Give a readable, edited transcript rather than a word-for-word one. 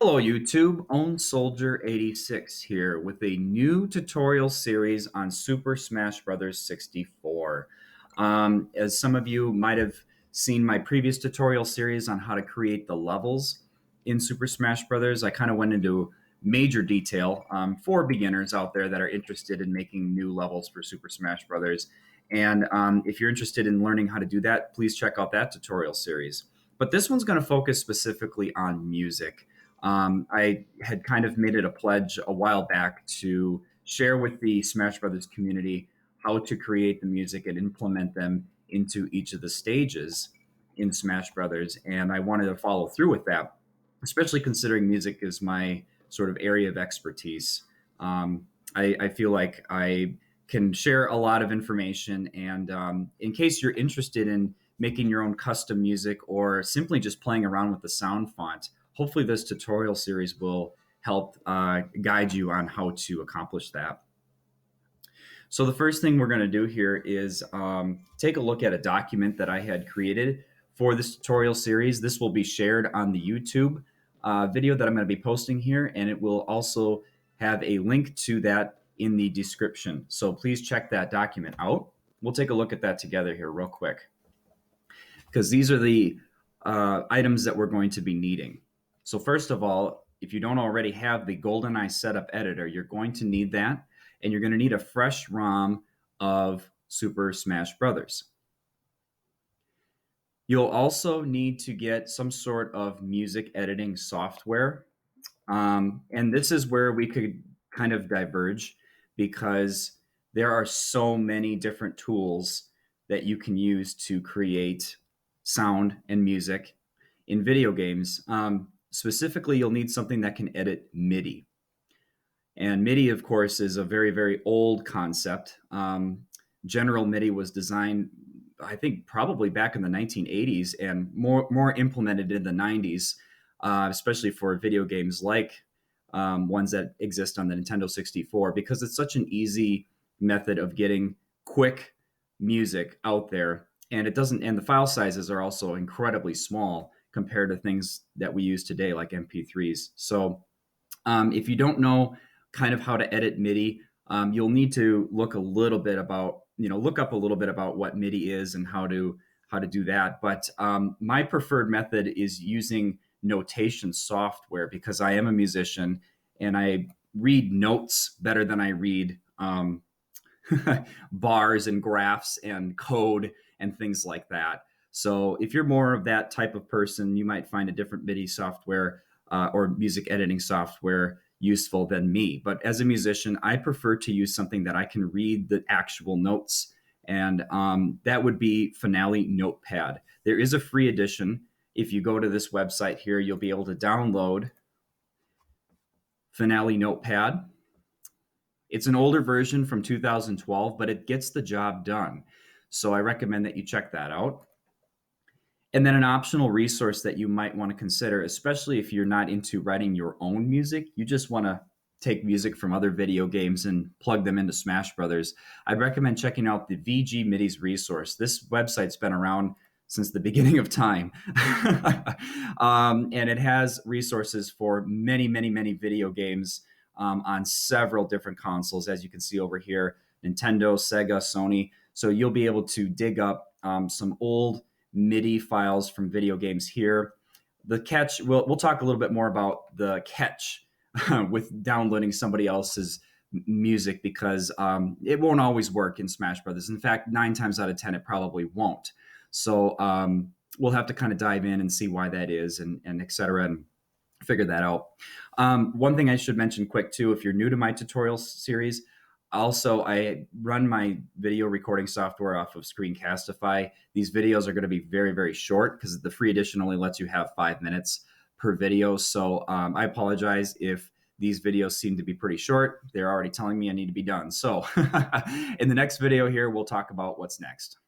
Hello YouTube, Own Soldier 86 here with a new tutorial series on Super Smash Bros. 64. As some of you might have seen my previous tutorial series on how to create the levels in Super Smash Bros., I kind of went into major detail for beginners out there that are interested in making new levels for Super Smash Bros. And if you're interested in learning how to do that, please check out that tutorial series. But this one's going to focus specifically on music. I had kind of made it a pledge a while back to share with the Smash Brothers community how to create the music and implement them into each of the stages in Smash Brothers. And I wanted to follow through with that, especially considering music is my sort of area of expertise. I feel like I can share a lot of information. And in case you're interested in making your own custom music or simply just playing around with the sound font, hopefully this tutorial series will help guide you on how to accomplish that. So the first thing we're going to do here is take a look at a document that I had created for this tutorial series. This will be shared on the YouTube video that I'm going to be posting here, and it will also have a link to that in the description. So please check that document out. We'll take a look at that together here real quick, because these are the items that we're going to be needing. So first of all, if you don't already have the Goldeneye Setup Editor, you're going to need that, and you're going to need a fresh ROM of Super Smash Brothers. You'll also need to get some sort of music editing software. And this is where we could kind of diverge, because there are so many different tools that you can use to create sound and music in video games. Specifically, you'll need something that can edit MIDI. And MIDI, of course, is a very, very old concept. General MIDI was designed, I think, probably back in the 1980s and more implemented in the 90s, especially for video games like ones that exist on the Nintendo 64, because it's such an easy method of getting quick music out there. And it doesn't, and the file sizes are also incredibly small compared to things that we use today, like MP3s. So if you don't know kind of how to edit MIDI, you'll need to look a little bit about, look up a little bit about what MIDI is and how to do that. But my preferred method is using notation software, because I am a musician and I read notes better than I read bars and graphs and code and things like that. So if you're more of that type of person, you might find a different MIDI software or music editing software useful than me. But as a musician, I prefer to use something that I can read the actual notes, and that would be Finale Notepad. There is a free edition. If you go to this website here, you'll be able to download Finale Notepad. It's an older version from 2012, but it gets the job done. So I recommend that you check that out. And then an optional resource that you might want to consider, especially if you're not into writing your own music, you just want to take music from other video games and plug them into Smash Brothers, I'd recommend checking out the VG MIDI's resource. This website's been around since the beginning of time. And it has resources for many, many, many video games on several different consoles, as you can see over here: Nintendo, Sega, Sony. So you'll be able to dig up some old MIDI files from video games here. The catch, we'll talk a little bit more about the catch with downloading somebody else's music, because it won't always work in Smash Brothers. In fact, 9 times out of 10, it probably won't. So we'll have to kind of dive in and see why that is, and et cetera, and figure that out. One thing I should mention quick too, if you're new to my tutorial series, also, I run my video recording software off of Screencastify. These videos are going to be very, very short, because the free edition only lets you have 5 minutes per video. So I apologize if these videos seem to be pretty short. They're already telling me I need to be done. So in the next video here, we'll talk about what's next.